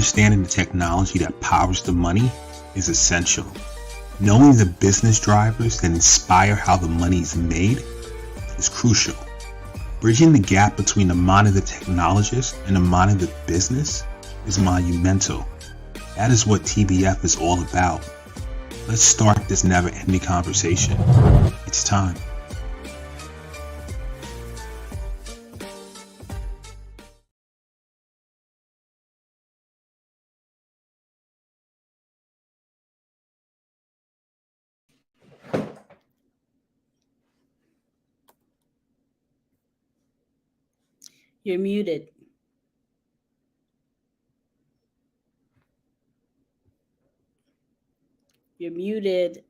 understanding the technology that powers the money is essential. Knowing the business drivers that inspire how the money is made is crucial. Bridging the gap between the mind of the technologist and the mind of the business is monumental. That is what TBF is all about. Let's start this never-ending conversation. It's time. You're muted. You're muted.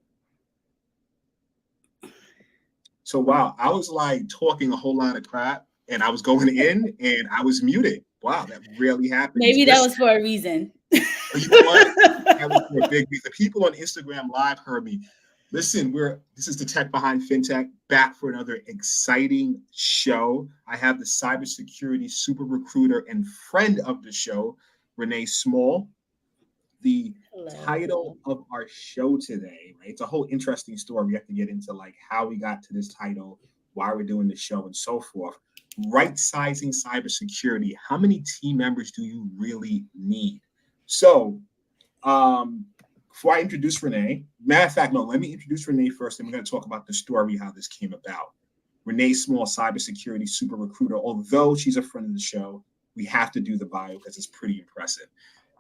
So wow, I was like talking a whole lot of crap and I was going in and I was muted. Wow, that really happens. Maybe that was for a reason. You know what? That was for a big reason. The people on Instagram Live heard me. Listen, this is the Tech Behind FinTech, back for another exciting show. I have the Cybersecurity Super Recruiter and friend of the show, Renee Small. The title of our show today, right? It's a whole interesting story. We have to get into like how we got to this title, why we're doing the show, and so forth. Right-sizing cybersecurity. How many team members do you really need? So, before I introduce Renee, matter of fact, no, let me introduce Renee first, and we're going to talk about the story, how this came about. Renee Small, Cybersecurity Super Recruiter. Although she's a friend of the show, we have to do the bio because it's pretty impressive.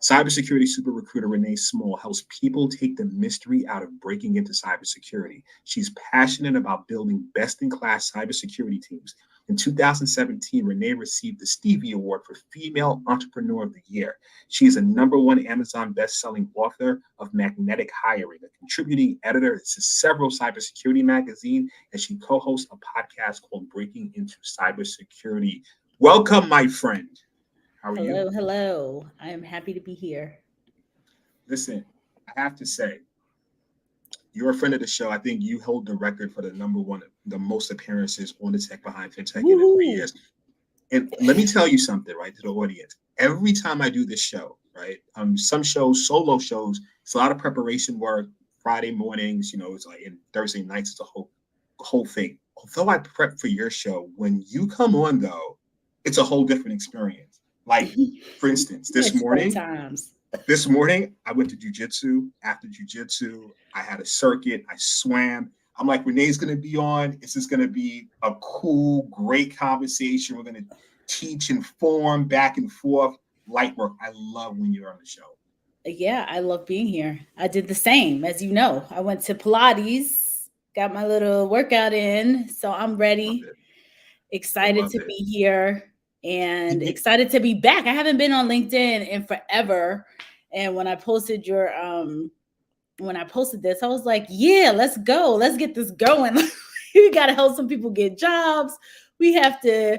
Cybersecurity Super Recruiter Renee Small helps people take the mystery out of breaking into cybersecurity. She's passionate about building best-in-class cybersecurity teams. In 2017, Renee received the Stevie Award for Female Entrepreneur of the Year. She is a #1 Amazon best-selling author of Magnetic Hiring, a contributing editor to several cybersecurity magazines, and she co-hosts a podcast called Breaking into Cybersecurity. Welcome, my friend. How are you? Hello. I am happy to be here. Listen, I have to say, you're a friend of the show. I think you hold the record for the most appearances on the Tech Behind FinTech in 3 years. And let me tell you something, right, to the audience. Every time I do this show, right, some shows, solo shows, it's a lot of preparation work. Friday mornings, it's like, and Thursday nights, it's a whole thing. Although I prep for your show, when you come on, though, it's a whole different experience. Like, for instance, this morning, I went to jujitsu. After jujitsu, I had a circuit. I swam. I'm like, Renee's going to be on. This is going to be a cool, great conversation. We're going to teach, inform, back and forth, light work. I love when you're on the show. Yeah, I love being here. I did the same, as you know. I went to Pilates, got my little workout in, so I'm ready. Excited to be here. And excited to be back. I haven't been on LinkedIn in forever. And when I posted this, I was like, yeah, let's go. Let's get this going. We got to help some people get jobs. We have to,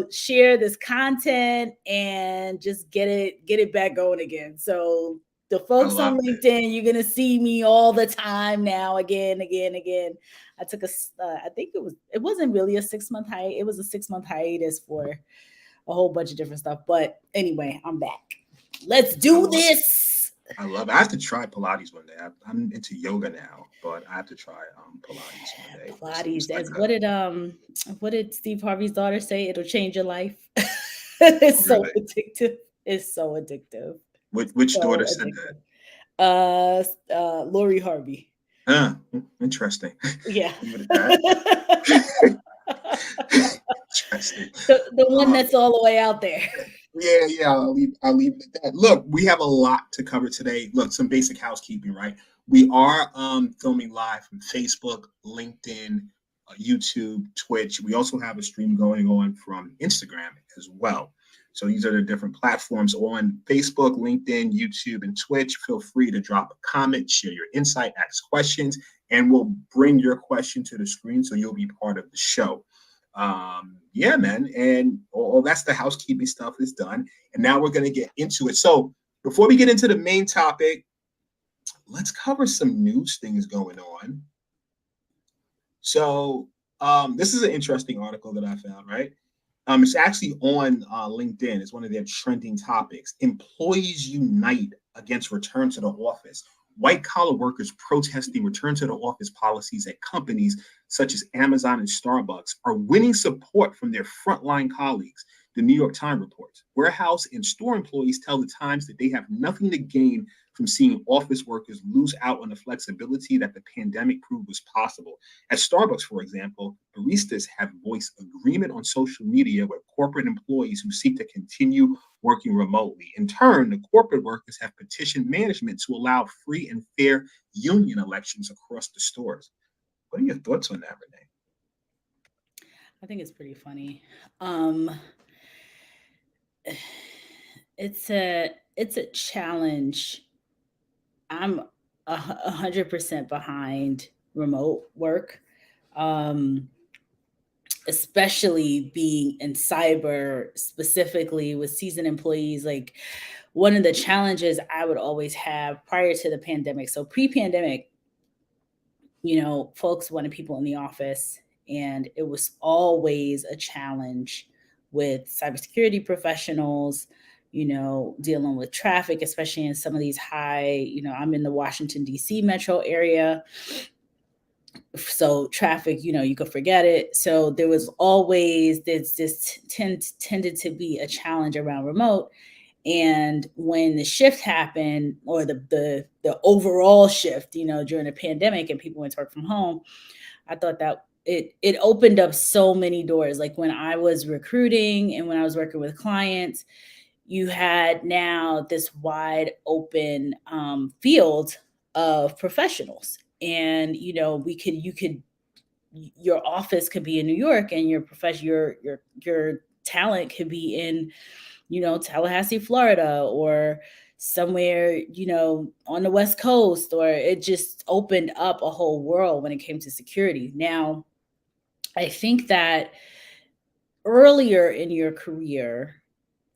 share this content and just get it back going again. So the folks on LinkedIn, you're going to see me all the time now, again. I took I think it wasn't really a 6-month hiatus. It was a 6-month hiatus for a whole bunch of different stuff. But anyway, I'm back. Let's do this. I love it. I have to try Pilates one day. I'm into yoga now, but I have to try Pilates one day. Pilates. What did Steve Harvey's daughter say? It'll change your life. It's so addictive. It's so addictive. Which daughter said that? Lori Harvey. Interesting. Yeah. Interesting. The one that's all the way out there. Yeah. I'll leave it at that. Look, we have a lot to cover today. Look, some basic housekeeping, right? We are filming live from Facebook, LinkedIn, YouTube, Twitch. We also have a stream going on from Instagram as well. So these are the different platforms on Facebook, LinkedIn, YouTube, and Twitch. Feel free to drop a comment, share your insight, ask questions, and we'll bring your question to the screen so you'll be part of the show. Yeah, man. And all that's the housekeeping stuff is done. And now we're going to get into it. So before we get into the main topic, let's cover some news things going on. So this is an interesting article that I found, right? It's actually on LinkedIn. It's one of their trending topics. Employees unite against return to the office. White collar workers protesting return to the office policies at companies such as Amazon and Starbucks are winning support from their frontline colleagues, the New York Times reports. Warehouse and store employees tell the Times that they have nothing to gain from seeing office workers lose out on the flexibility that the pandemic proved was possible. At Starbucks, for example, baristas have voiced agreement on social media with corporate employees who seek to continue working remotely. In turn, the corporate workers have petitioned management to allow free and fair union elections across the stores. What are your thoughts on that, Renee? I think it's pretty funny. Um, it's a challenge. I'm 100% behind remote work, um, especially being in cyber, specifically with seasoned employees. Like, one of the challenges I would always have prior to the pandemic. So pre-pandemic, folks wanted people in the office, and it was always a challenge with cybersecurity professionals, dealing with traffic, especially in some of these I'm in the Washington, D.C. metro area. So traffic, you could forget it. So there's this tended to be a challenge around remote. And when the shift happened, or the overall shift, during the pandemic and people went to work from home, I thought that it opened up so many doors. Like when I was recruiting and when I was working with clients, you had now this wide open field of professionals. And your office could be in New York, and your talent could be in Tallahassee, Florida, or somewhere, on the West Coast, or it just opened up a whole world when it came to security. Now, I think that earlier in your career,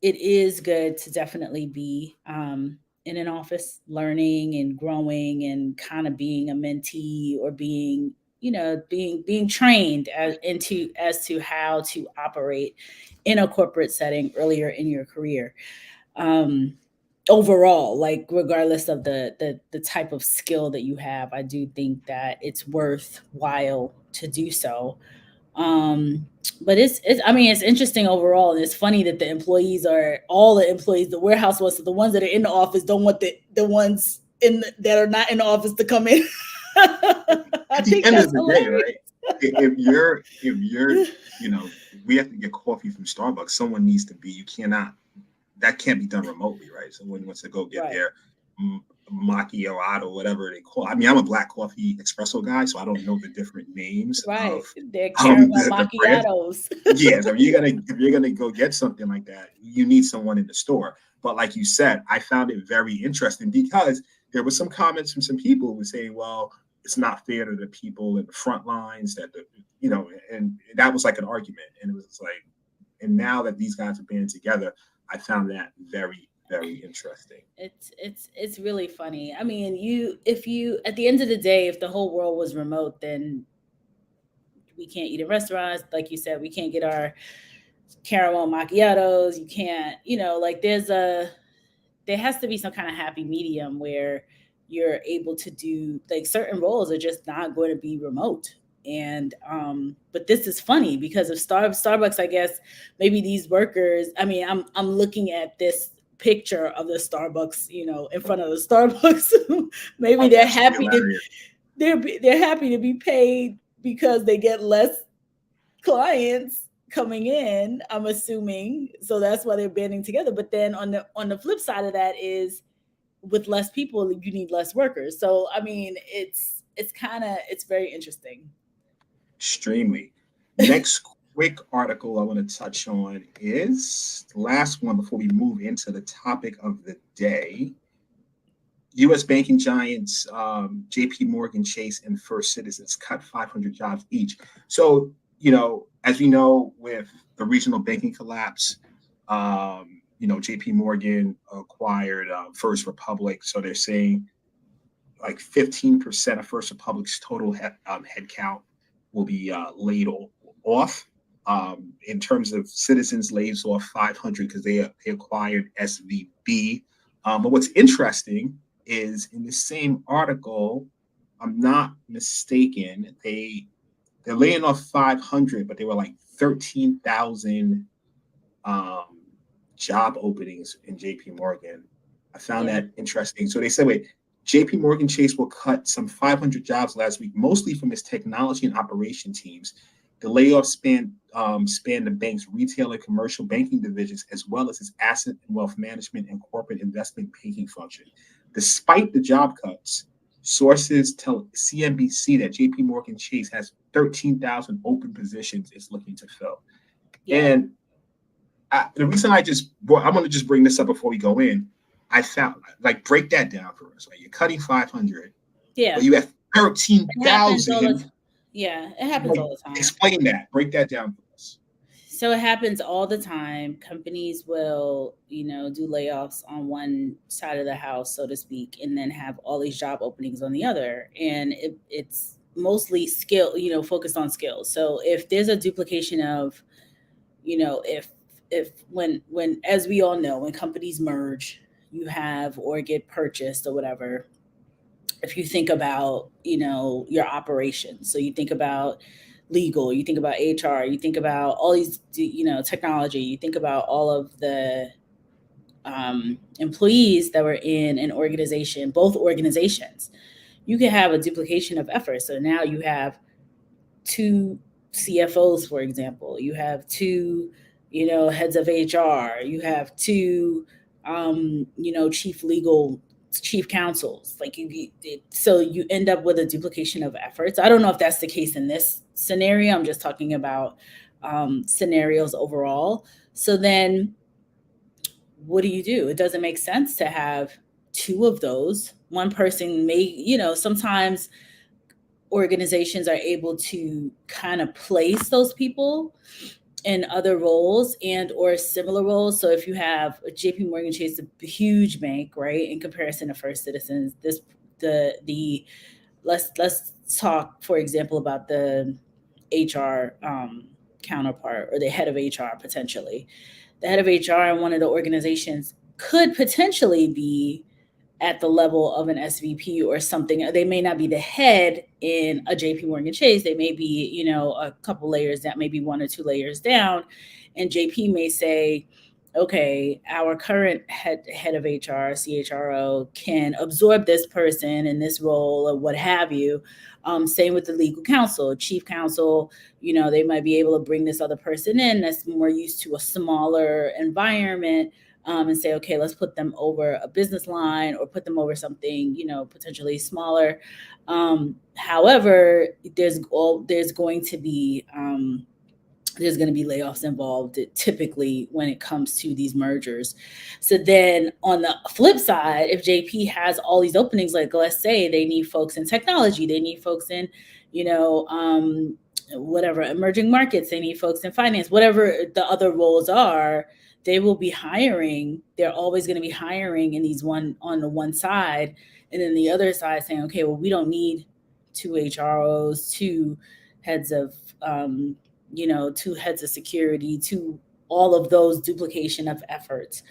it is good to definitely be in an office, learning and growing and kind of being a mentee, or being trained as to how to operate in a corporate setting earlier in your career. Um, Overall, like regardless of the type of skill that you have, I do think that it's worthwhile to do so. Um, but it's interesting overall, and it's funny that all the employees, the warehouse ones, the ones that are in the office don't want the ones that are not in the office to come in. I At the think end that's of the day, hilarious. right? If you're, we have to get coffee from Starbucks. Someone needs to be. You cannot. That can't be done remotely, right? Someone wants to go get Right, their macchiato, whatever they call. I mean, I'm a black coffee espresso guy, so I don't know the different names of right. They're caramel the brands. macchiatos. Yes, if you're gonna go get something like that, you need someone in the store. But like you said, I found it very interesting because there were some comments from some people who were saying, "Well, it's not fair to the people in the front lines and that was like an argument, and it was like, and now that these guys are banding together, I found that very, very interesting. It's really funny. I mean, if you at the end of the day, if the whole world was remote, then we can't eat in restaurants. Like you said, we can't get our caramel macchiatos. You can't, like there has to be some kind of happy medium where you're able to do, like, certain roles are just not going to be remote. And but this is funny because of Starbucks, I guess. Maybe these workers, I mean, I'm looking at this picture of the Starbucks, in front of the Starbucks. Maybe Oh, they're that's happy to hilarious. they're happy to be paid because they get less clients coming in, I'm assuming. So that's why they're banding together. But then on the flip side of that is, with less people, you need less workers. So I mean, it's very interesting. Extremely. Next quick article I want to touch on is the last one before we move into the topic of the day. U.S. banking giants J.P. Morgan Chase and First Citizens cut 500 jobs each. So, as we know, with the regional banking collapse, J.P. Morgan acquired First Republic. So they're saying like 15% of First Republic's total headcount will be laid off. In terms of Citizens lays off 500 because they acquired SVB. But what's interesting is in the same article, I'm not mistaken, they're laying off 500, but they were like 13,000 job openings in JP Morgan. I found that interesting. So they said, wait, JP Morgan Chase will cut some 500 jobs last week, mostly from its technology and operation teams. The layoffs span the bank's retail and commercial banking divisions, as well as its asset and wealth management and corporate investment banking function. Despite the job cuts, sources tell CNBC that JP Morgan Chase has 13,000 open positions it's looking to fill. And the reason I'm going to just bring this up before we go in. I found, like, break that down for us. Like, you're cutting 500, but you have 13,000. Yeah, it happens all the time. Explain that. Break that down for us. So it happens all the time. Companies will, do layoffs on one side of the house, so to speak, and then have all these job openings on the other. And it's mostly skill, focused on skills. So if there's a duplication of, when as we all know, when companies merge, you have or get purchased or whatever. If you think about, your operations, so you think about legal, you think about HR, you think about all these, technology, you think about all of the employees that were in an organization, both organizations, you can have a duplication of effort. So now you have two CFOs, for example, you have two, heads of HR, you have two, chief counsels, like so you end up with a duplication of efforts. I don't know if that's the case in this scenario. I'm just talking about scenarios overall. So then what do? It doesn't make sense to have two of those. One person may, sometimes organizations are able to kind of place those people in other roles and or similar roles. So if you have a JP Morgan Chase, a huge bank, right, in comparison to First Citizens, let's talk, for example, about the HR counterpart or the head of HR potentially. The head of HR in one of the organizations could potentially be at the level of an SVP or something. They may not be the head in a JP Morgan Chase. They may be, a couple layers down, maybe one or two layers down. And JP may say, okay, our current head of HR, CHRO, can absorb this person in this role or what have you. Same with the legal counsel, chief counsel, they might be able to bring this other person in that's more used to a smaller environment. And say, okay, let's put them over a business line or put them over something, potentially smaller. However, there's going to be layoffs involved typically when it comes to these mergers. So then on the flip side, if JP has all these openings, like let's say they need folks in technology, they need folks in, whatever, emerging markets, they need folks in finance, whatever the other roles are, they will be hiring. They're always going to be hiring in these on the one side, and then the other side saying, okay, well, we don't need two HROs, two heads of, two heads of security, two, all of those duplication of efforts.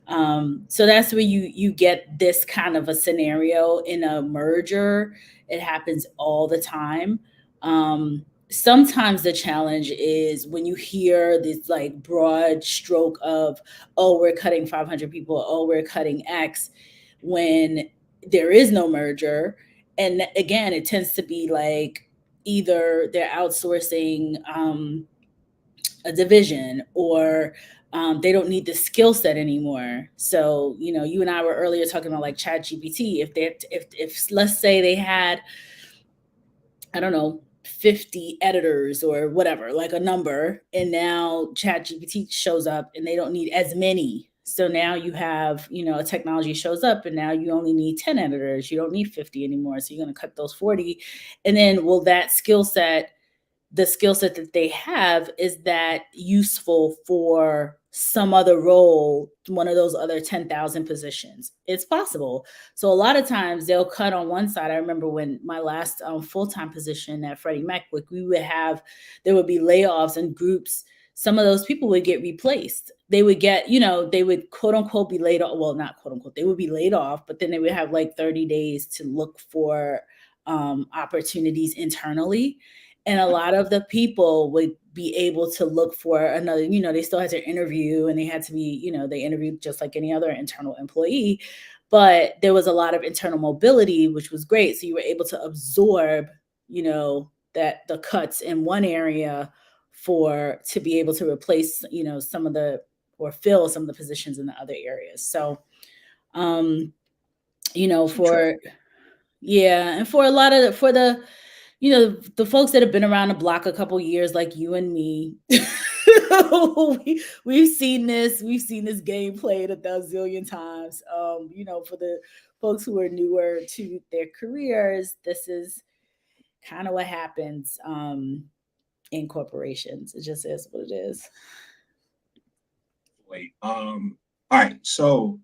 So that's where you get this kind of a scenario in a merger. It happens all the time. Sometimes the challenge is when you hear this like broad stroke of, oh, we're cutting 500 people, oh, we're cutting X, when there is no merger. And again, it tends to be like either they're outsourcing a division or they don't need the skill set anymore. So, you and I were earlier talking about like ChatGPT. If let's say they had, I don't know, 50 editors or whatever, like a number, and now ChatGPT shows up and they don't need as many. So now you have, a technology shows up and now you only need 10 editors. You don't need 50 anymore. So you're going to cut those 40. And then will that skill set the skill set that they have, is that useful for some other role, one of those other 10,000 positions? It's possible. So a lot of times they'll cut on one side. I remember when my last full-time position at Freddie Mac, there would be layoffs and groups. Some of those people would get replaced. They would get, they would quote unquote be laid off. Well, not quote unquote, they would be laid off, but then they would have like 30 days to look for opportunities internally. And a lot of the people would be able to look for another, they still had to interview, and they had to be, they interviewed just like any other internal employee, but there was a lot of internal mobility, which was great. So you were able to absorb, that the cuts in one area to be able to replace, or fill some of the positions in the other areas. So, and for a lot of, the folks that have been around the block a couple years, like you and me, we've seen this game played 1,000,000,000 times. For the folks who are newer to their careers, this is kind of what happens in corporations. It just is what it is. All right. So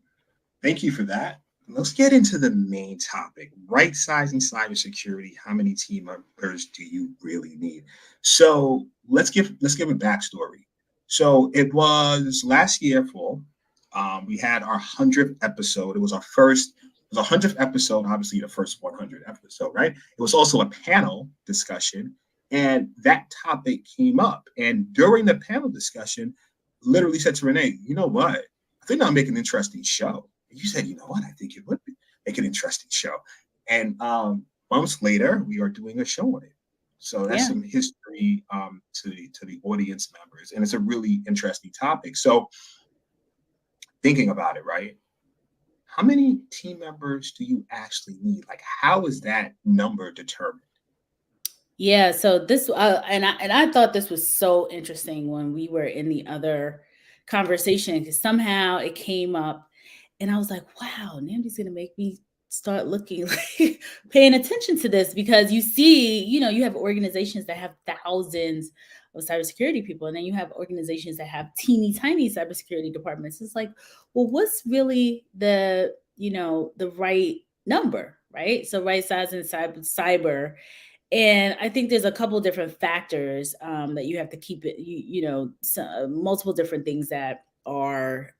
thank you for that. Let's get into the main topic: right sizing cybersecurity. How many team members do you really need? So let's give a backstory. So it was last year fall. We had our 100th episode. It was our 100th episode, obviously the first 100 episode, right? It was also a panel discussion, and that topic came up. And during the panel discussion, literally said to Renee, you know what? I think I'll make an interesting show. And you said, you know what? I think it would make an interesting show. And months later, we are doing a show on it. So that's some history to the audience members. And it's a really interesting topic. So thinking about it, right? How many team members do you actually need? Like, how is that number determined? Yeah, so this and I thought this was so interesting when we were in the other conversation, because somehow it came up, and I was like, wow, Namdi's gonna make me start looking, like paying attention to this, because you see, you have organizations that have thousands of cybersecurity people, and then you have organizations that have teeny tiny cybersecurity departments. It's like, well, what's really the right number, right? So right size in cyber. And I think there's a couple different factors that you have to keep it, multiple different things that are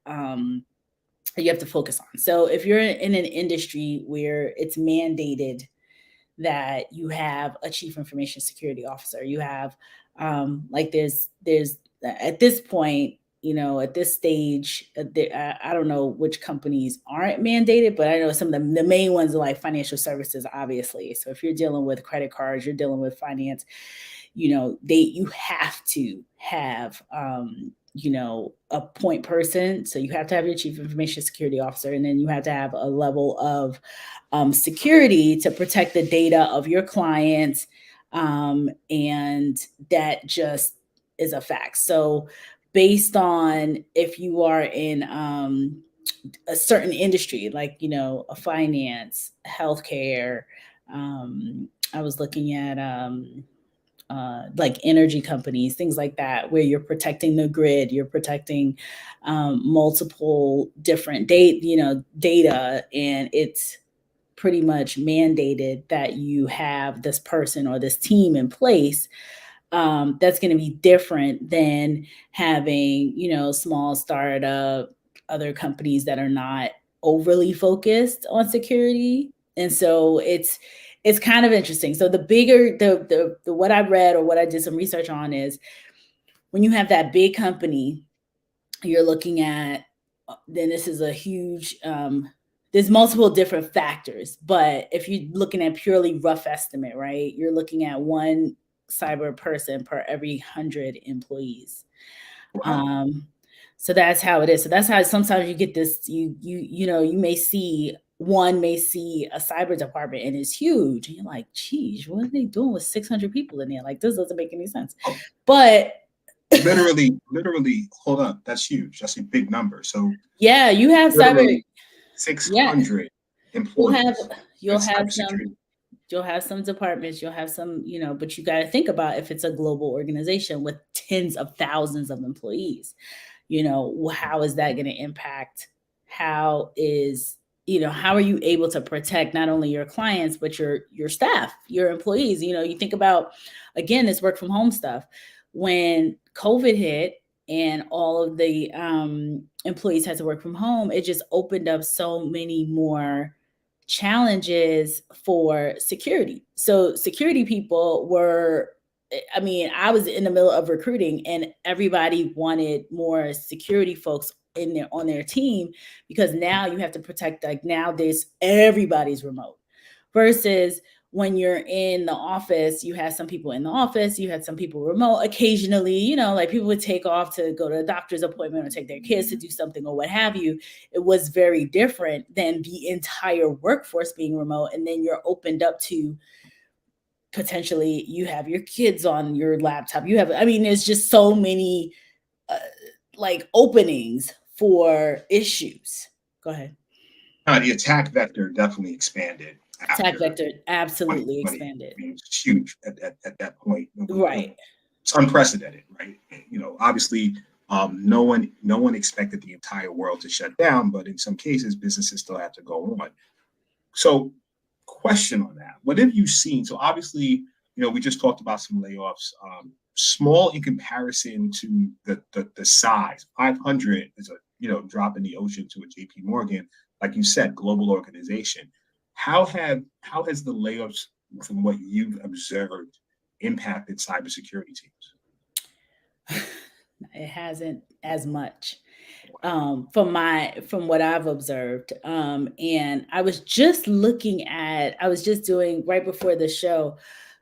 you have to focus on. So if you're in an industry where it's mandated that you have a chief information security officer, you have there's at this point, at this stage, I don't know which companies aren't mandated, but I know some of the main ones are like financial services, obviously. So if you're dealing with credit cards, you're dealing with finance, you have to have, a point person. So you have to have your chief information security officer, and then you have to have a level of security to protect the data of your clients. And that just is a fact. So based on if you are in a certain industry, like, a finance, healthcare, I was looking at like energy companies, things like that, where you're protecting the grid, you're protecting multiple different data, and it's pretty much mandated that you have this person or this team in place. That's going to be different than having, small startup, other companies that are not overly focused on security. And so it's kind of interesting. So the bigger, the what I read or what I did some research on is, when you have that big company, you're looking at, then this is a huge, there's multiple different factors, but if you're looking at purely rough estimate, right, you're looking at one cyber person per every 100 employees. Wow. So that's how it is. So that's how sometimes you get this, you may see a cyber department and it's huge. And you're like, geez, what are they doing with 600 people in there? Like, this doesn't make any sense. But literally, hold up. That's huge. That's a big number. So yeah, you have cyber 600 employees. You'll have some You'll have some departments, you'll have some, but you got to think about if it's a global organization with tens of thousands of employees, how is that going to impact? How are you able to protect not only your clients, but your staff, your employees? You think about, again, this work from home stuff. When COVID hit and all of the employees had to work from home, it just opened up so many more challenges for security. So security people I was in the middle of recruiting and everybody wanted more security folks on their team, because now you have to protect, like nowadays everybody's remote versus when you're in the office, you had some people in the office, you had some people remote. Occasionally, like people would take off to go to a doctor's appointment or take their kids to do something or what have you. It was very different than the entire workforce being remote. And then you're opened up to potentially you have your kids on your laptop. There's just so many openings for issues. Go ahead. The attack vector definitely expanded. Attack vector absolutely expanded. It's huge at that point. Right. It's unprecedented, right? Obviously, no one expected the entire world to shut down, but in some cases, businesses still have to go on. So, question on that: what have you seen? So obviously, we just talked about some layoffs. Small in comparison to the size. 500 is a drop in the ocean to a JP Morgan. Like you said, global organization. How has the layoffs, from what you've observed, impacted cybersecurity teams? It hasn't as much, from what I've observed. And I was just doing right before the show,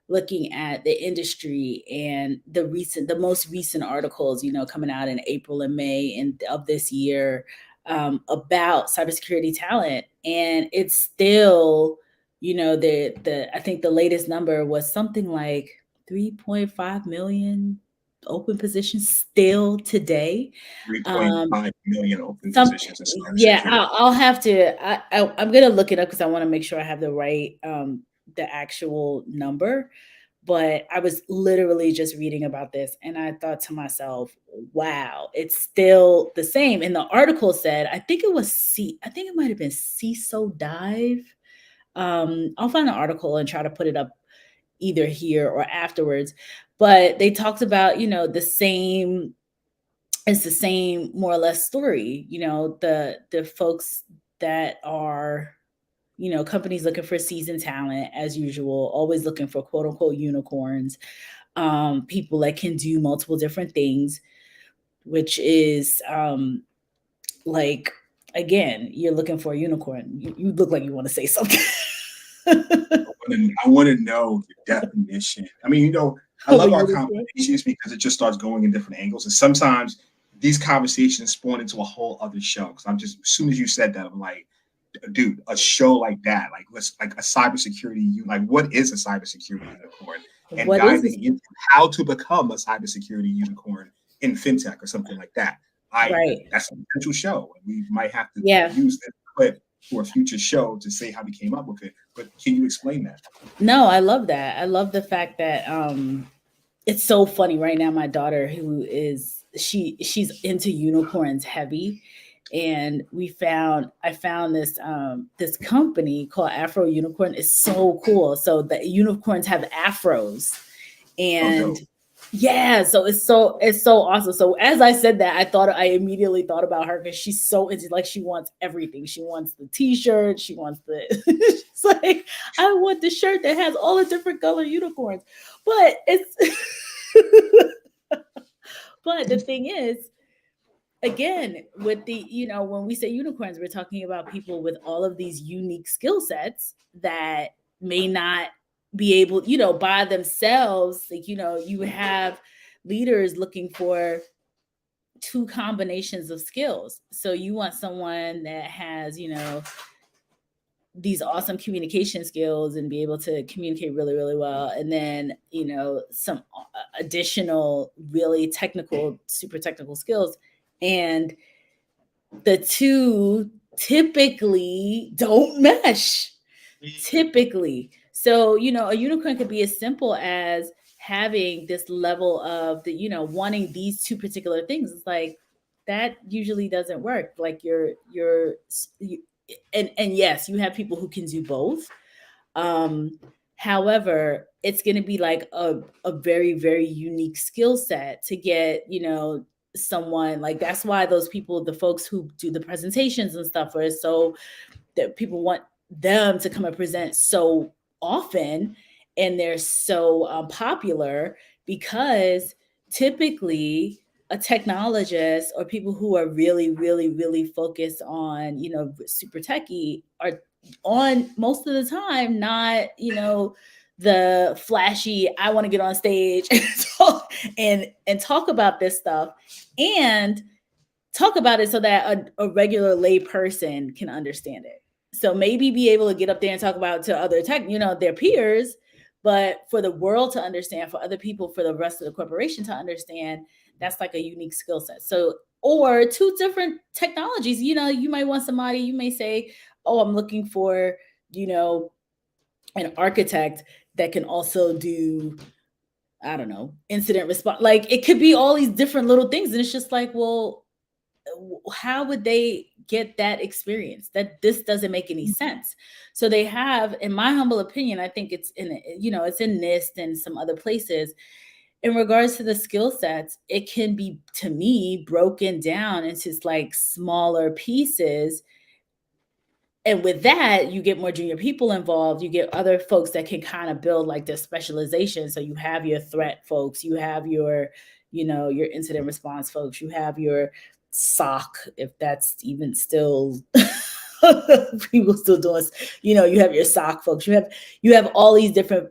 looking at the industry and the most recent articles, coming out in April and May of this year, about cybersecurity talent. And it's still, I think the latest number was something like 3.5 million open positions still today. 3.5 million open positions in cybersecurity. Yeah, I'll have to. I'm gonna look it up because I want to make sure I have the right the actual number. But I was literally just reading about this and I thought to myself, wow, it's still the same. And the article said, I think it might have been CISO Dive. I'll find the article and try to put it up either here or afterwards. But they talked about, it's the same more or less story. The folks that are, companies looking for seasoned talent as usual, always looking for quote unquote unicorns, people that can do multiple different things, which is again, you're looking for a unicorn. You look like you want to say something. I want to know the definition. I love our conversations because it just starts going in different angles. And sometimes these conversations spawn into a whole other show. Because as soon as you said that, I'm like, dude, a show like that, like a cybersecurity, what is a cybersecurity unicorn? And diving into how to become a cybersecurity unicorn in fintech or something like that. That's a potential show. We might have to use that clip for a future show to say how we came up with it. But can you explain that? No, I love that. I love the fact that it's so funny right now. My daughter, who is she's into unicorns heavy. And I found this this company called Afro Unicorn. It's so cool. So the unicorns have afros, and so it's so awesome. So as I said that, I immediately thought about her because she's so into, she wants everything. She wants the T-shirt. She wants it's like, I want the shirt that has all the different color unicorns. But but the thing is, again, with the, when we say unicorns, we're talking about people with all of these unique skill sets that may not be able, by themselves. You have leaders looking for two combinations of skills. So you want someone that has, these awesome communication skills and be able to communicate really, really well. And then, some additional really technical, super technical skills. And the two typically don't mesh. Typically. So, a unicorn could be as simple as having this level of the, wanting these two particular things. It's like that usually doesn't work. Like and yes, you have people who can do both. However, it's going to be like a very, very unique skill set to get, someone like, that's why those people, the folks who do the presentations and stuff, are so that people want them to come and present so often, and they're so popular, because typically a technologist or people who are really, really, really focused on, super techie, are on most of the time not, the flashy, I want to get on stage and talk about this stuff, and talk about it so that a regular lay person can understand it. So maybe be able to get up there and talk about to other tech, their peers, but for the world to understand, for other people, for the rest of the corporation to understand, that's like a unique skill set. So, or two different technologies, you might want somebody, you may say, oh, I'm looking for, an architect that can also do, I don't know, incident response. Like, it could be all these different little things. And it's just like, well, how would they get that experience? That this doesn't make any sense. So they have, in my humble opinion, I think it's it's in NIST and some other places, in regards to the skill sets, it can be, to me, broken down into like smaller pieces. And with that, you get more junior people involved. You get other folks that can kind of build like their specialization. So you have your threat folks, you have your, your incident response folks, you have your SOC, if that's even still people still doing, you have your SOC folks, you have all these different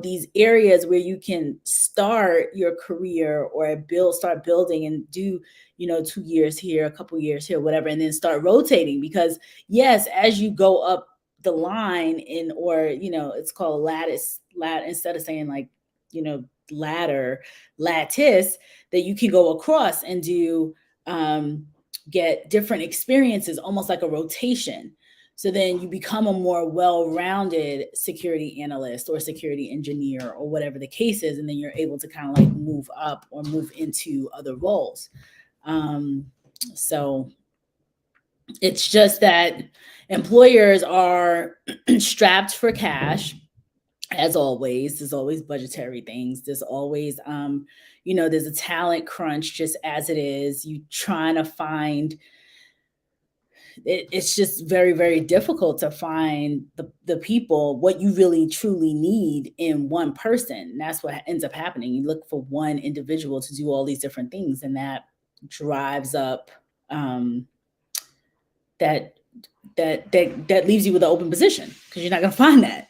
these areas where you can start your career or start building and do 2 years here, a couple years here, whatever, and then start rotating. Because yes, as you go up the line it's called lattice, instead of saying like lattice, that you can go across and do get different experiences, almost like a rotation. So then you become a more well-rounded security analyst or security engineer or whatever the case is. And then you're able to kind of like move up or move into other roles. So it's just that employers are strapped for cash. As always, there's always budgetary things. There's always, there's a talent crunch just as it is. You trying to find, it's just very, very difficult to find the people, what you really truly need in one person. And that's what ends up happening. You look for one individual to do all these different things, and that drives up that leaves you with an open position, because you're not going to find that.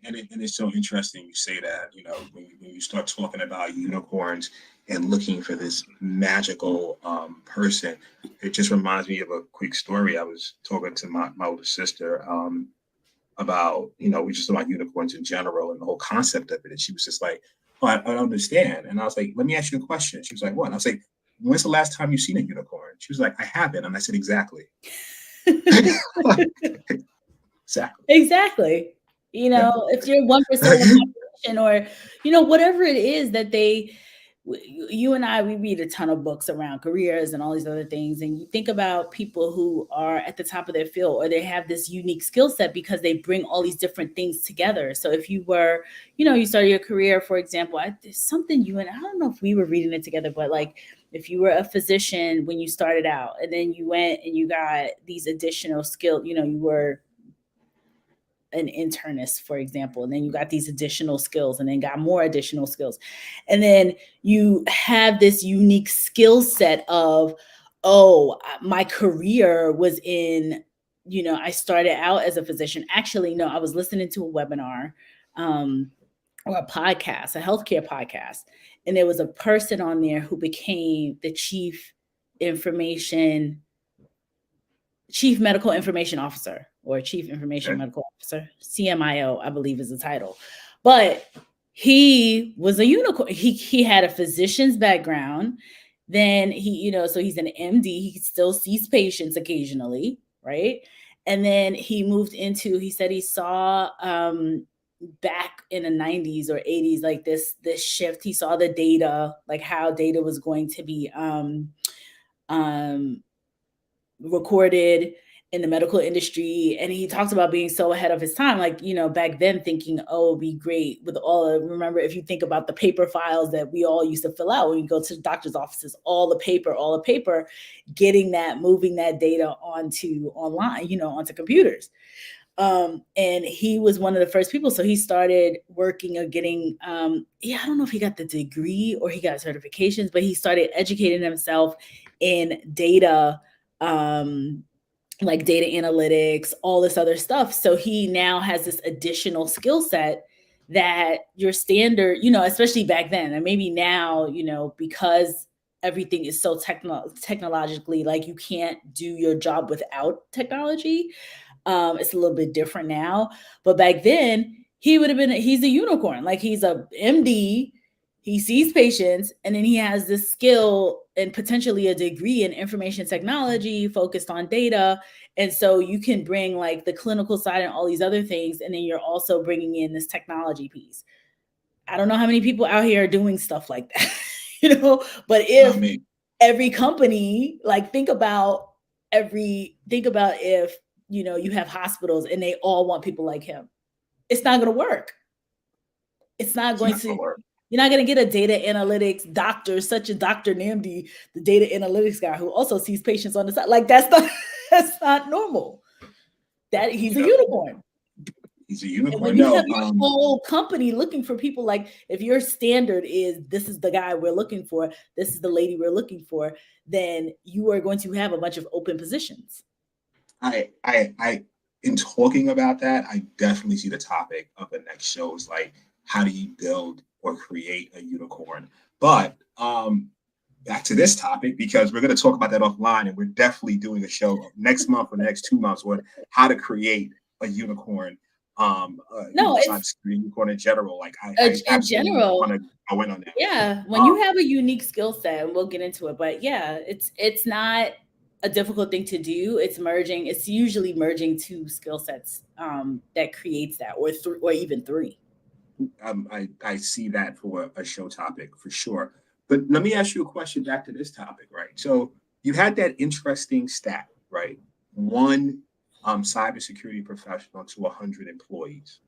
And it's so interesting you say that, when you start talking about unicorns and looking for this magical person, it just reminds me of a quick story. I was talking to my older sister about, we just about unicorns in general and the whole concept of it. And she was just like, oh, I don't understand. And I was like, let me ask you a question. She was like, what? And I was like, when's the last time you've seen a unicorn? She was like, I haven't. And I said, exactly. Exactly. If you're 1% of the population, or, whatever it is that you and I, we read a ton of books around careers and all these other things. And you think about people who are at the top of their field, or they have this unique skill set because they bring all these different things together. So if you were, you started your career, for example, there's something I don't know if we were reading it together, but like, if you were a physician when you started out, and then you went and you got these additional skills, you were an internist, for example, and then you got these additional skills, and then got more additional skills. And then you have this unique skill set of, oh, my career was in, I started out as a physician. Actually, no, I was listening to a webinar or a podcast, a healthcare podcast. And there was a person on there who became the chief medical information officer, or chief information medical officer, CMIO, I believe is the title. But he was a unicorn. He had a physician's background. Then he, so he's an MD. He still sees patients occasionally, right? And then he moved into, he said he saw back in the 90s or 80s, like this shift. He saw the data, like how data was going to be recorded in the medical industry. And he talks about being so ahead of his time, like, you know, back then thinking, oh, it'd be great with remember, if you think about the paper files that we all used to fill out when you go to the doctor's offices, all the paper, getting that, moving that data onto online, you know, onto computers. And he was one of the first people. So he started working or getting, I don't know if he got the degree or he got certifications, but he started educating himself in data, like data analytics, all this other stuff. So he now has this additional skill set that your standard, you know, especially back then, and maybe now, you know, because everything is so technologically, like you can't do your job without technology. It's a little bit different now, but back then he would have been, he's a unicorn. Like he's a MD, he sees patients, and then he has this skill and potentially a degree in information technology focused on data. And so you can bring like the clinical side and all these other things. And then you're also bringing in this technology piece. I don't know how many people out here are doing stuff like that, you know, but if every company, like think about if, you know, you have hospitals and they all want people like him, it's not going to work. It's not going to work. You're not going to get a data analytics doctor, such a Dr. Namdi, the data analytics guy who also sees patients on the side. Like that's not normal. That he's a unicorn. He's a unicorn. And when you have your whole company looking for people, like if your standard is this is the guy we're looking for, this is the lady we're looking for, then you are going to have a bunch of open positions. I in talking about that, I definitely see the topic of the next show is like, how do you build or create a unicorn? But back to this topic, because we're going to talk about that offline, and we're definitely doing a show next month or the next 2 months on how to create a unicorn. It's unicorn in general. Like I absolutely want to go in on that. Yeah, when you have a unique skill set, and we'll get into it, but yeah, it's not a difficult thing to do. It's usually merging two skill sets that creates that, or even three. I see that for a show topic for sure. But let me ask you a question back to this topic, right? So you had that interesting stat, right? One cybersecurity professional to 100 employees.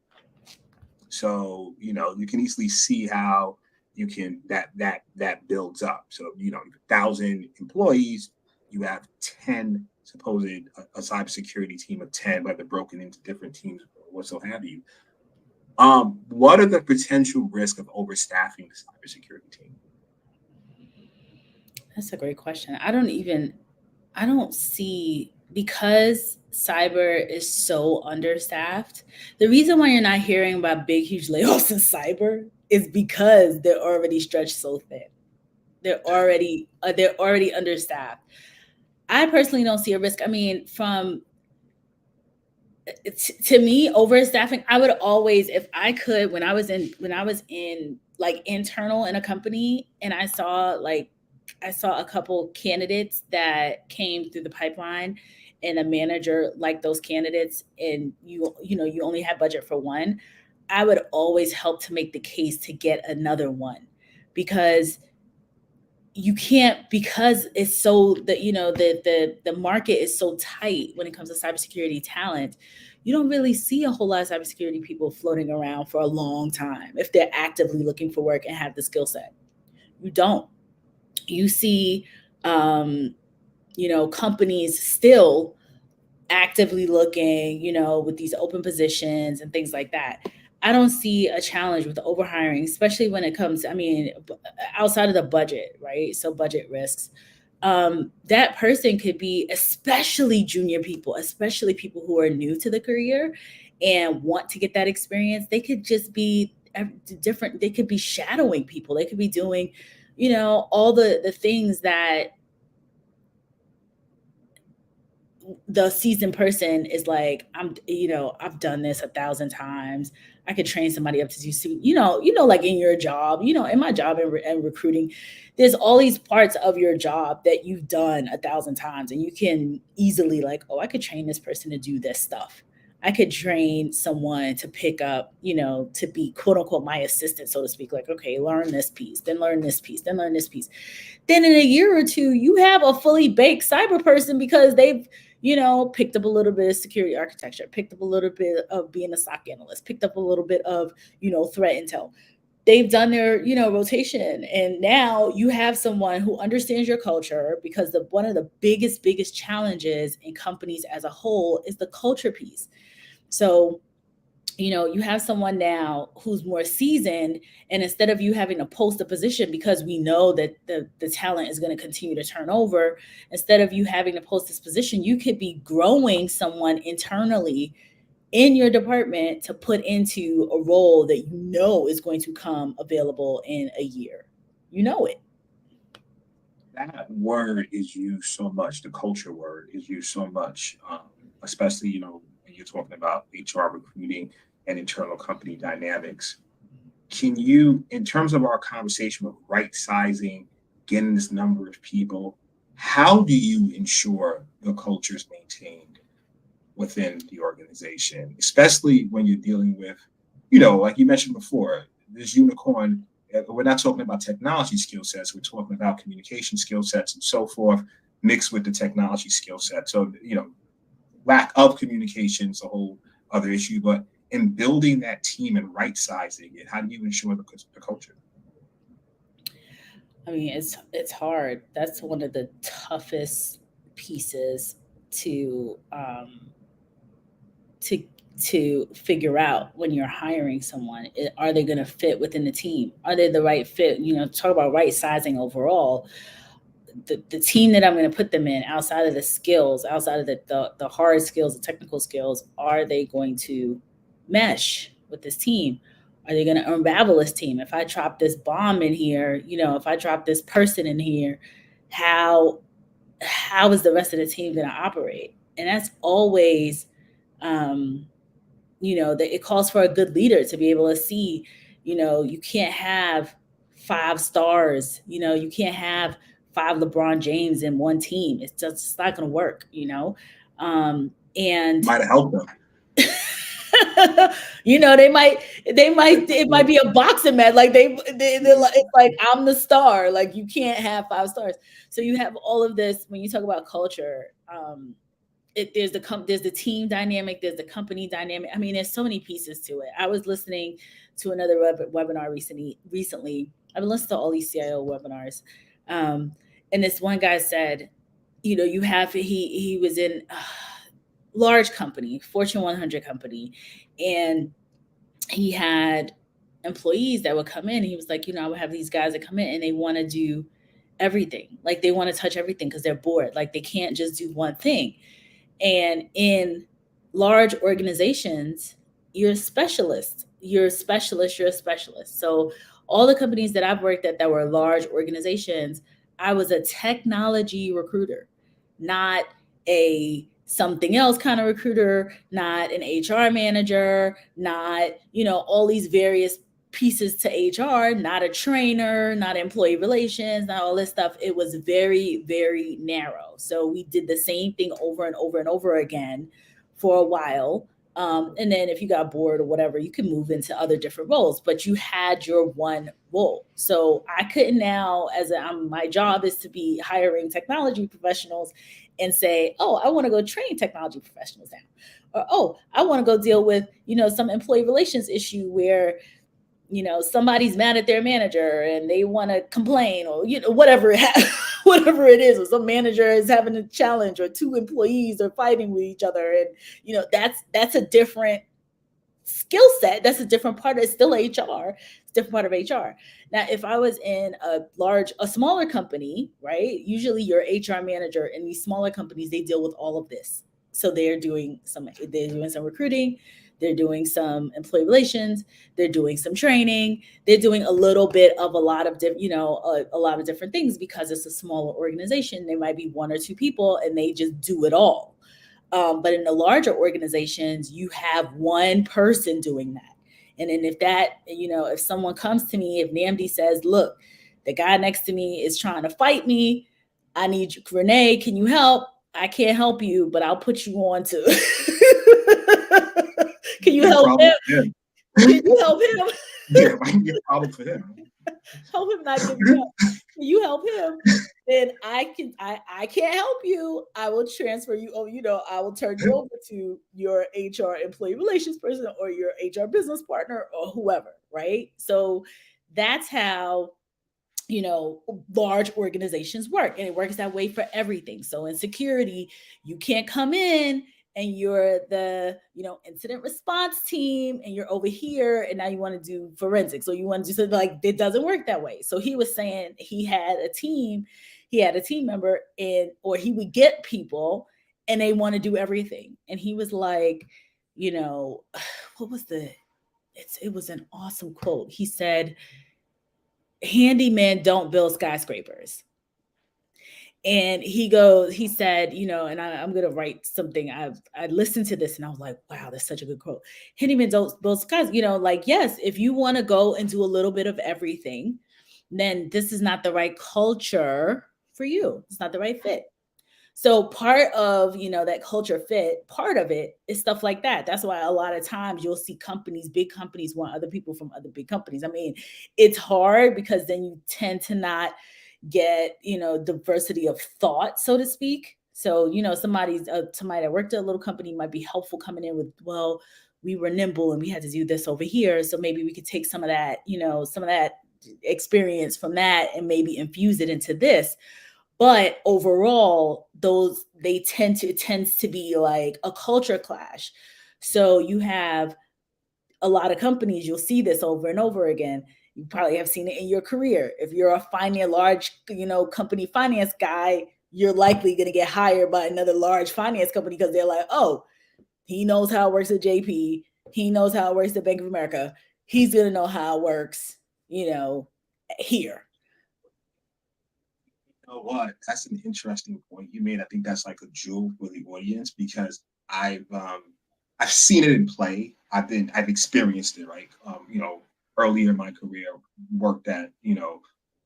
So, you know, you can easily see how you can that builds up. So, you know, 1,000 employees, you have 10 supposed a cybersecurity team of 10, whether broken into different teams or what so have you. What are the potential risks of overstaffing the cybersecurity team? That's a great question. I don't see, because cyber is so understaffed. The reason why you're not hearing about big, huge layoffs in cyber is because they're already stretched so thin. They're already understaffed. I personally don't see a risk. I mean, to me, overstaffing, I would always, if I could, when I was in like internal in a company, and I saw a couple candidates that came through the pipeline, and a manager liked those candidates, and you only had budget for one, I would always help to make the case to get another one, because you can't, because it's so that, you know, the market is so tight when it comes to cybersecurity talent. You don't really see a whole lot of cybersecurity people floating around for a long time if they're actively looking for work and have the skill set. You don't. You see, you know, companies still actively looking, you know, with these open positions and things like that. I don't see a challenge with overhiring, especially when it comes, I mean, outside of the budget, right? So budget risks. That person could be, especially junior people, especially people who are new to the career and want to get that experience. They could just be different. They could be shadowing people. They could be doing, you know, all the things that the seasoned person is like, I've done this 1,000 times. I could train somebody up to do, like in your job, in my job and recruiting, there's all these parts of your job that you've done 1,000 times, and you can easily like, oh, I could train this person to do this stuff. I could train someone to pick up, to be quote unquote my assistant, so to speak. Like, okay, learn this piece, then learn this piece, then learn this piece. Then in a year or two, you have a fully baked cyber person because they've, picked up a little bit of security architecture, picked up a little bit of being a SOC analyst, picked up a little bit of, threat intel. They've done their, rotation. And now you have someone who understands your culture, because one of the biggest challenges in companies as a whole is the culture piece. So, you have someone now who's more seasoned, and instead of you having to post a position, because we know that the talent is going to continue to turn over, instead of you having to post this position, you could be growing someone internally in your department to put into a role that is going to come available in a year. It. That word is used so much. The culture word is used so much, especially, when you're talking about HR recruiting and internal company dynamics. Can you, in terms of our conversation with right sizing, getting this number of people, how do you ensure the culture is maintained within the organization, especially when you're dealing with, like you mentioned before, this unicorn? We're not talking about technology skill sets. We're talking about communication skill sets and so forth, mixed with the technology skill set. So, lack of communication is a whole other issue. But in building that team and right sizing it, how do you ensure the culture? I mean, it's hard. That's one of the toughest pieces to figure out when you're hiring someone. Are they going to fit within the team? Are they the right fit? Talk about right sizing overall. The team that I'm going to put them in, outside of the skills, outside of the hard skills, the technical skills, are they going to mesh with this team? Are they going to unravel this team? If I drop this bomb in here, if I drop this person in here, how is the rest of the team going to operate? And that's always, that it calls for a good leader to be able to see, you can't have 5 stars, you can't have 5 LeBron James in one team. It's not going to work, and might have helped them. it might be a boxing match. Like it's like, I'm the star. Like, you can't have 5 stars. So you have all of this when you talk about culture. There's the team dynamic, there's the company dynamic. I mean, there's so many pieces to it. I was listening to another webinar recently. I've been listening to all these CIO webinars. And this one guy said, he was in a large company, Fortune 100 company, and he had employees that would come in. And he was like, I would have these guys that come in and they want to do everything. Like, they want to touch everything because they're bored. Like, they can't just do one thing. And in large organizations, you're a specialist. So all the companies that I've worked at that were large organizations, I was a technology recruiter, not a something else kind of recruiter, not an HR manager, not, all these various pieces to HR, not a trainer, not employee relations, not all this stuff. It was very, very narrow. So we did the same thing over and over and over again for a while. And then if you got bored or whatever, you can move into other different roles, but you had your one role. So I couldn't now, my job is to be hiring technology professionals and say, oh, I want to go train technology professionals now. Or, oh, I want to go deal with, some employee relations issue where, somebody's mad at their manager and they want to complain, or, whatever it is, or some manager is having a challenge, or 2 employees are fighting with each other. And, that's a different skill set. That's a different part. It's still HR. It's a different part of HR. Now, if I was in a smaller company, right, usually your HR manager in these smaller companies, they deal with all of this. So they're doing some recruiting, they're doing some employee relations, they're doing some training, they're doing a little bit of a lot of different things, because it's a smaller organization. There might be 1 or 2 people and they just do it all. But in the larger organizations, you have one person doing that. And then if someone comes to me, if Namdi says, look, the guy next to me is trying to fight me, I need you, Renee, can you help? I can't help you, but I'll put you on to. Can you help him? Can you help him? Yeah, might be a problem for him. Help him not give you up. Can you help him? Then I can't help you. I will transfer you. I will turn you over to your HR employee relations person or your HR business partner or whoever. Right. So that's how large organizations work, and it works that way for everything. So in security, you can't come in and you're the incident response team and you're over here and now you want to do forensics, or you want to do something. Like, it doesn't work that way. So he was saying he had a team member, or he would get people and they want to do everything, and he was like, what was it was an awesome quote. He said, handymen don't build skyscrapers. And he said, and I'm going to write something. I listened to this and I was like, wow, that's such a good quote. Handymen don't build skies, yes, if you want to go and do a little bit of everything, then this is not the right culture for you. It's not the right fit. So part of, that culture fit, part of it is stuff like that. That's why a lot of times you'll see big companies want other people from other big companies. I mean, it's hard because then you tend to not get, diversity of thought, so to speak. So, somebody that worked at a little company might be helpful coming in with, well, we were nimble and we had to do this over here. So maybe we could take some of that experience from that and maybe infuse it into this. But overall, it tends to be like a culture clash. So you have a lot of companies, you'll see this over and over again. You probably have seen it in your career. If you're a large, company finance guy, you're likely going to get hired by another large finance company because they're like, oh, he knows how it works at JP. He knows how it works at Bank of America. He's going to know how it works, here. You know what? That's an interesting point you made. I think that's like a jewel for the audience, because I've seen it in play. I've experienced it, right? Earlier in my career, worked at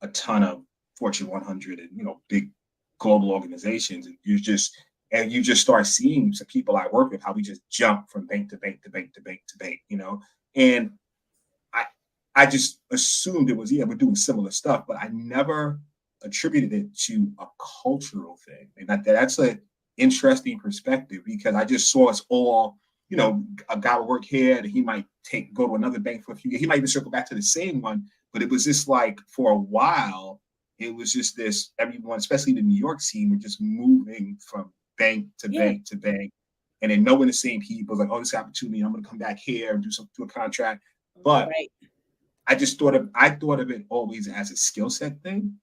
a ton of Fortune 100 and big global organizations, and you just start seeing some people I work with, how we just jump from bank to bank to bank to bank to bank, and I just assumed it was, we're doing similar stuff, but I never attributed it to a cultural thing. And that's an interesting perspective, because I just saw us all, a guy would work here and he might go to another bank for a few years. He might even circle back to the same one, but it was just like, for a while, it was just this, everyone, especially the New York scene, were just moving from bank to bank to bank. And then knowing the same people, like, oh, this opportunity, I'm going to come back here and do a contract. But I just thought of it always as a skill set thing.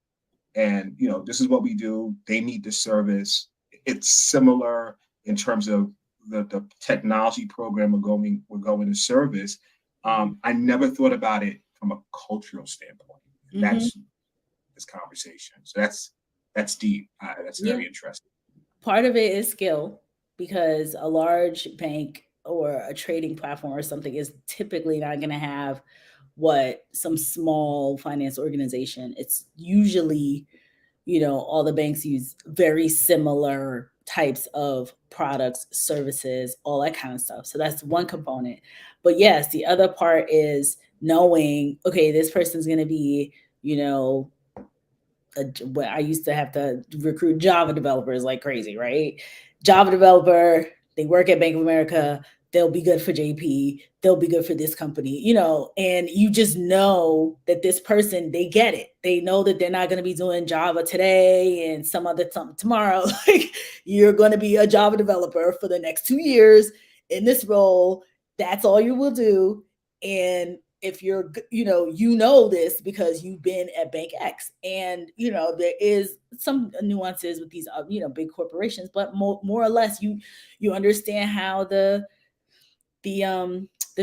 And, this is what we do. They need the service. It's similar in terms of the technology program we're going to service. I never thought about it from a cultural standpoint. That's this conversation. So that's deep. That's very interesting. Part of it is skill, because a large bank or a trading platform or something is typically not going to have what some small finance organization. It's usually, all the banks use very similar types of products, services, all that kind of stuff. So that's one component. But yes, the other part is knowing, okay, this person's going to be, I used to have to recruit Java developers like crazy, right? Java developer, they work at Bank of America, they'll be good for JP, they'll be good for this company, and you just know that this person, they get it. They know that they're not going to be doing Java today and something tomorrow. Like, you're going to be a Java developer for the next 2 years in this role. That's all you will do. And if you're, this because you've been at Bank X, and, there is some nuances with these, big corporations, but more or less you understand how the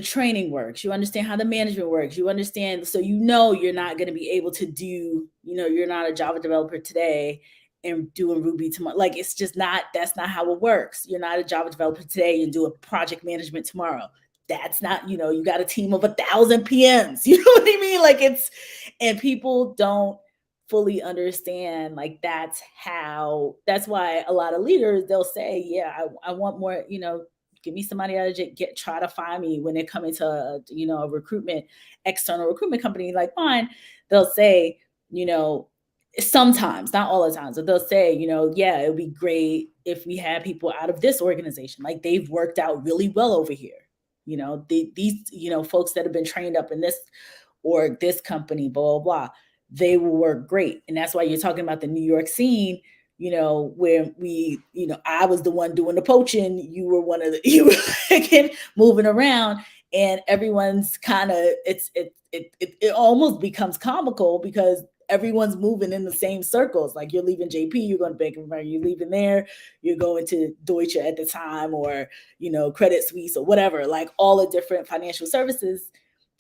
training works. You understand how the management works. You understand, so you're not going to be able to do, you're not a Java developer today and doing Ruby tomorrow. Like, it's just not, that's not how it works. You're not a Java developer today and doing project management tomorrow. That's not, you got a team of 1,000 PMs. You know what I mean? Like, and people don't fully understand, like, that's why a lot of leaders, they'll say, yeah, I want more, give me somebody out of try to find me when they come into a external recruitment company like mine. They'll say, sometimes, not all the times, but they'll say, yeah, it would be great if we had people out of this organization. Like, they've worked out really well over here. These folks that have been trained up in this or this company, blah, blah, blah, they will work great. And that's why you're talking about the New York scene, where I was the one doing the poaching. You were moving around, and everyone's kind of, it almost becomes comical because everyone's moving in the same circles. Like, you're leaving JP, you're going to Bank of America, you're leaving there, you're going to Deutsche at the time, or, Credit Suisse or whatever, like all the different financial services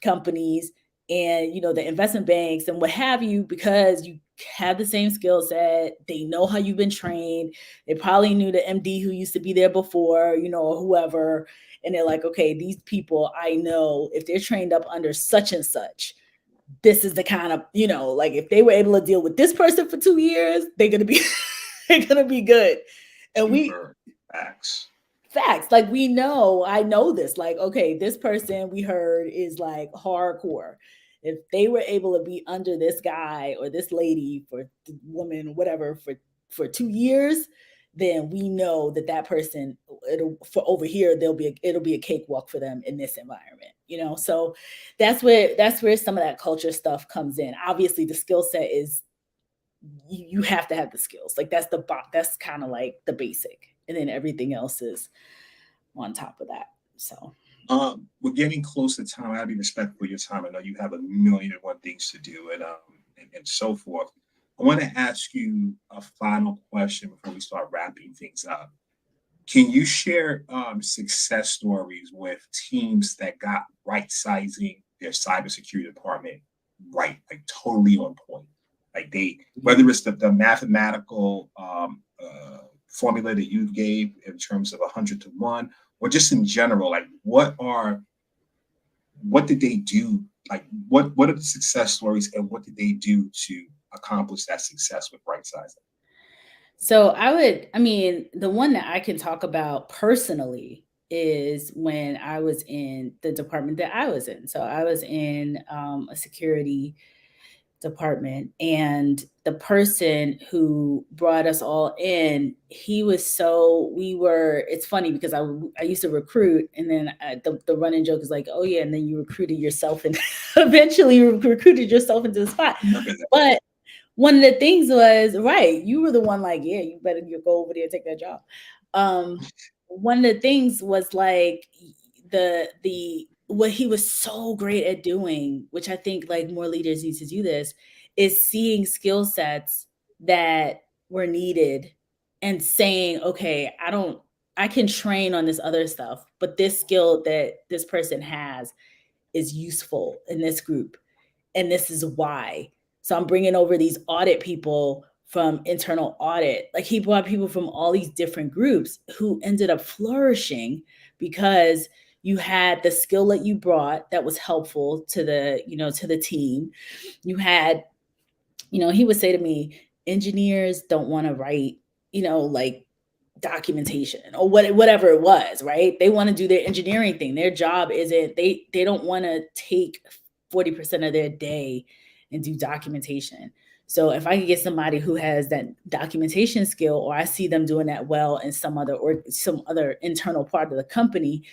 companies and, the investment banks and what have you, because you have the same skill set. They know how you've been trained. They probably knew the MD who used to be there before, or whoever. And they're like, okay, these people, I know if they're trained up under such and such, this is the kind of, like, if they were able to deal with this person for 2 years, they're going to be, they're going to be good. And facts, like, I know this, like, okay, this person we heard is like hardcore. If they were able to be under this guy or this lady, for the woman, whatever, for 2 years, then we know that person, for over here, it'll be a cakewalk for them in this environment, So that's where some of that culture stuff comes in. Obviously, the skill set is, you have to have the skills. Like, that's kind of like the basic, and then everything else is on top of that. So we're getting close to time. I gotta be respectful of your time. I know you have 1,000,001 things to do, and so forth. I want to ask you a final question before we start wrapping things up. Can you share success stories with teams that got right sizing their cybersecurity department right, like totally on point? Like, whether it's the mathematical formula that you gave in terms of 100 to 1, or just in general, like, what did they do? Like, what are the success stories, and what did they do to accomplish that success with right sizing? So the one that I can talk about personally is when I was in the department that I was in. So I was in a security department, and the person who brought us all in, it's funny because I used to recruit, and then the running joke is like, oh yeah, and then you recruited yourself, and eventually you recruited yourself into the spot. But one of the things was, right, you were the one like, yeah, you better go over there and take that job. One of the things was like what he was so great at doing, which I think like more leaders need to do this, is seeing skill sets that were needed and saying, okay, I can train on this other stuff, but this skill that this person has is useful in this group. And this is why. So I'm bringing over these audit people from internal audit. Like, he brought people from all these different groups who ended up flourishing because you had the skill that you brought that was helpful to the team. You had, he would say to me, engineers don't want to write, like documentation or whatever it was, right? They want to do their engineering thing. Their job isn't, they don't want to take 40% of their day and do documentation. So if I could get somebody who has that documentation skill, or I see them doing that well in some other internal part of the company,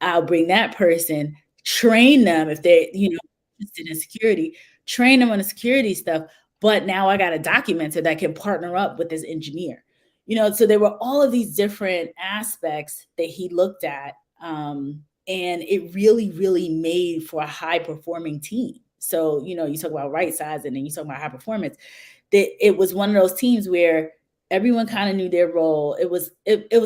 I'll bring that person, train them if they're, interested in security, train them on the security stuff. But now I got a documenter that can partner up with this engineer. So there were all of these different aspects that he looked at. And it really, really made for a high performing team. So, you talk about right sizing and you talk about high performance, that it was one of those teams where everyone kind of knew their role. It was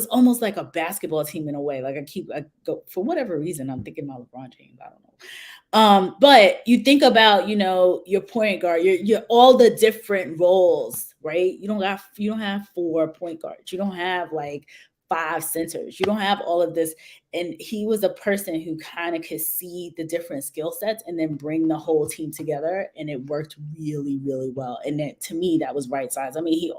almost like a basketball team in a way. Like, I go for whatever reason, I'm thinking about LeBron James. I don't know. But you think about, your point guard, your all the different roles, right? You don't have 4 point guards. You don't have like 5 centers. You don't have all of this. And he was a person who kind of could see the different skill sets and then bring the whole team together. And it worked really, really well. And that, to me, that was right size. I mean, you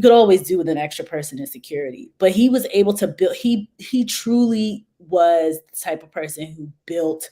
could always do with an extra person in security, but he was able to build, he truly was the type of person who built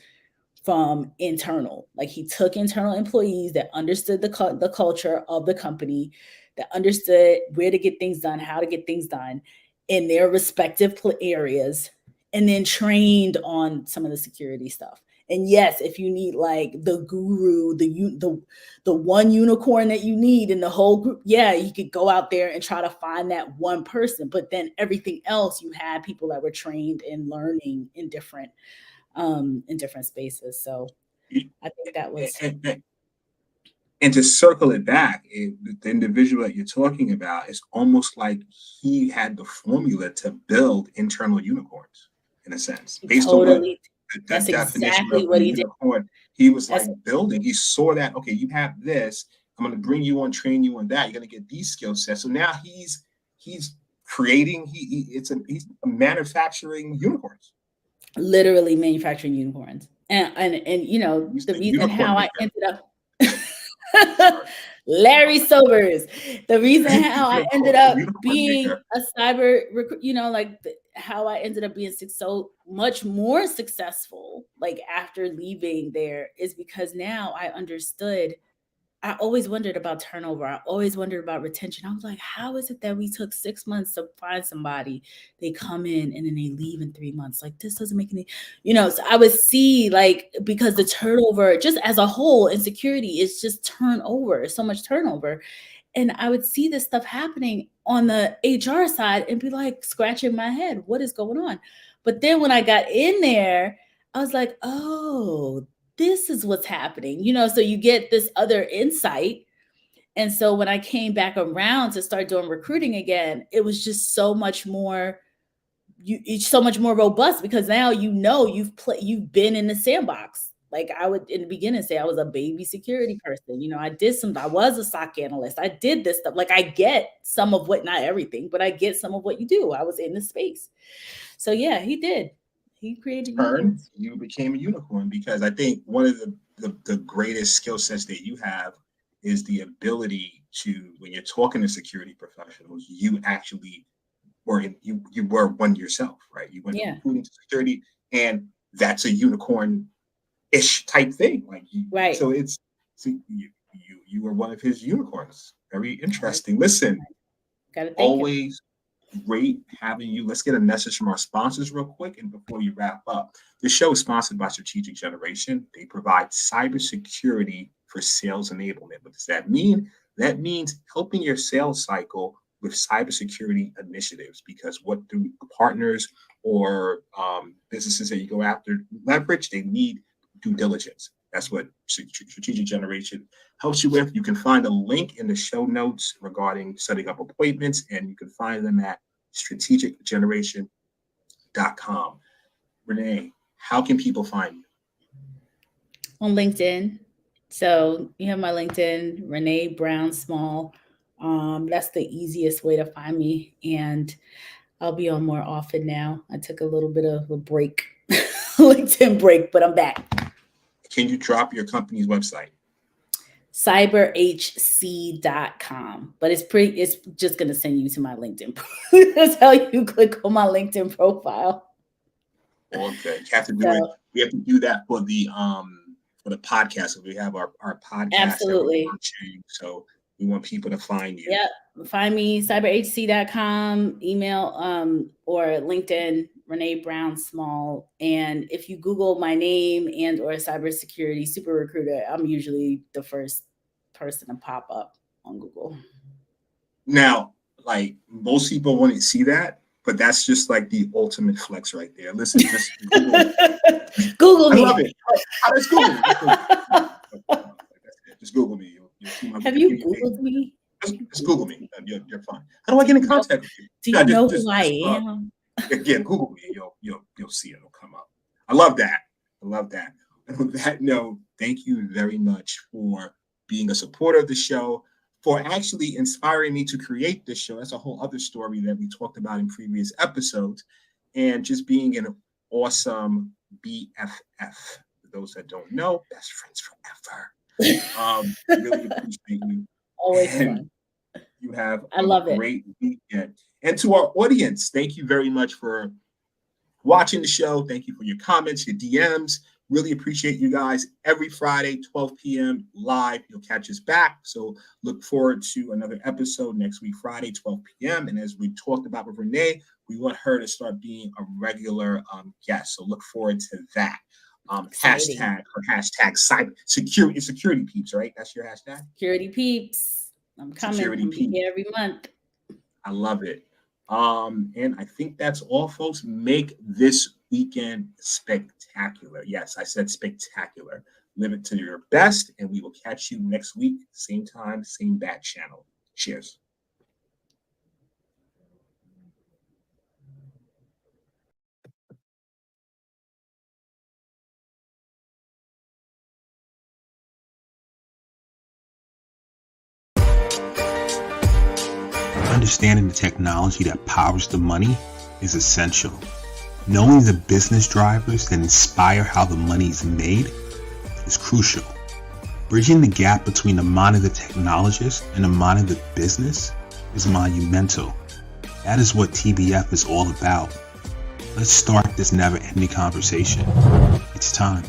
from internal. Like, he took internal employees that understood the culture of the company, that understood where to get things done, how to get things done in their respective areas, and then trained on some of the security stuff. And yes, if you need like the guru, the one unicorn that you need in the whole group, yeah, you could go out there and try to find that one person. But then everything else, you had people that were trained and learning in different spaces. So I think that was. And to circle it back, the individual that you're talking about is almost like he had the formula to build internal unicorns, in a sense, based Totally. on what That's definition exactly of what the he did. unicorn. He was like building. He saw that, okay, you have this. I'm going to bring you on, train you on that. You're going to get these skill sets. So now he's creating. He's manufacturing unicorns. Literally manufacturing unicorns, and you know the reason how I ended up. Larry Sobers. The reason how I ended up being a cyber recruit, you know, like how I ended up being so much more successful, like after leaving there, is because now I understood. I always wondered about turnover. I always wondered about retention. I was like, how is it that we took 6 months to find somebody? They come in and then they leave in 3 months. Like, this doesn't make any, you know, so I would see, like, because the turnover just as a whole in security is just turnover, so much turnover. And I would see this stuff happening on the HR side and be like scratching my head, what is going on? But then when I got in there, I was like, oh, this is what's happening, you know, so you get this other insight. And so when I came back around to start doing recruiting again, it was just so much more robust, because now, you know, you've been in the sandbox. Like, I would in the beginning say I was a baby security person. You know, I was a SOC analyst. I did this stuff. Like, I get some of what, not everything, but I get some of what you do. I was in the space. So yeah, he did. He created unicorns. You became a unicorn, because I think one of the greatest skill sets that you have is the ability to, when you're talking to security professionals, you actually you were one yourself, right? You went from recruiting to security, and that's a unicorn-ish type thing. Like, right. So you were one of his unicorns. Very interesting. Listen, always great having you. Let's get a message from our sponsors real quick, and before you wrap up. This show is sponsored by Strategic Generation. They provide cybersecurity for sales enablement. What does that mean? That means helping your sales cycle with cybersecurity initiatives, because what do partners or businesses that you go after leverage? They need due diligence. That's what Strategic Generation helps you with. You can find a link in the show notes regarding setting up appointments, and you can find them at strategicgeneration.com. Renee, how can people find you? On LinkedIn. So you have my LinkedIn, Renee Brown Small. That's the easiest way to find me. And I'll be on more often now. I took a little bit of a break, LinkedIn break, but I'm back. Can you drop your company's website? cyberhc.com, but it's just going to send you to my LinkedIn. That's how you click on my LinkedIn profile. Okay. We have to do that for the podcast. So we have our podcast. Absolutely. So we want people to find you. Yeah. Find me, cyberhc.com, email, or LinkedIn, Renee Brown Small. And if you Google my name and or Cybersecurity Super Recruiter, I'm usually the first person to pop up on Google. Now, like, most people wouldn't see that, but that's just like the ultimate flex right there. Listen, just Google me. Google me. I love it. Just Google me. Just Google me. You'll see my Have you Googled me? Just Google me. You're fine. How do I get in contact with you? Do you know who I am? Yeah, Google me. You'll see it. It'll come up. I love that. And on that note, thank you very much for being a supporter of the show, for actually inspiring me to create this show. That's a whole other story that we talked about in previous episodes. And just being an awesome BFF. For those that don't know, best friends forever. Really appreciate you. Always And fun. you have I love a great weekend. And to our audience, thank you very much for watching the show. Thank you for your comments, your DMs. Really appreciate you guys. Every Friday, 12 p.m. live, you'll catch us back. So look forward to another episode next week, Friday, 12 p.m. And as we talked about with Renee, we want her to start being a regular guest. So look forward to that. Hashtag security peeps, right? That's your hashtag? Security peeps. I'm coming. Security I'm peeps. here every month. I love it. And I think that's all, folks. Make this weekend spectacular. Yes, I said spectacular. Live it to your best, and we will catch you next week, same time, same bat channel. Cheers. Understanding the technology that powers the money is essential. Knowing the business drivers that inspire how the money is made is crucial. Bridging the gap between the mind of the technologist and the mind of the business is monumental. That is what TBF is all about. Let's start this never-ending conversation. It's time.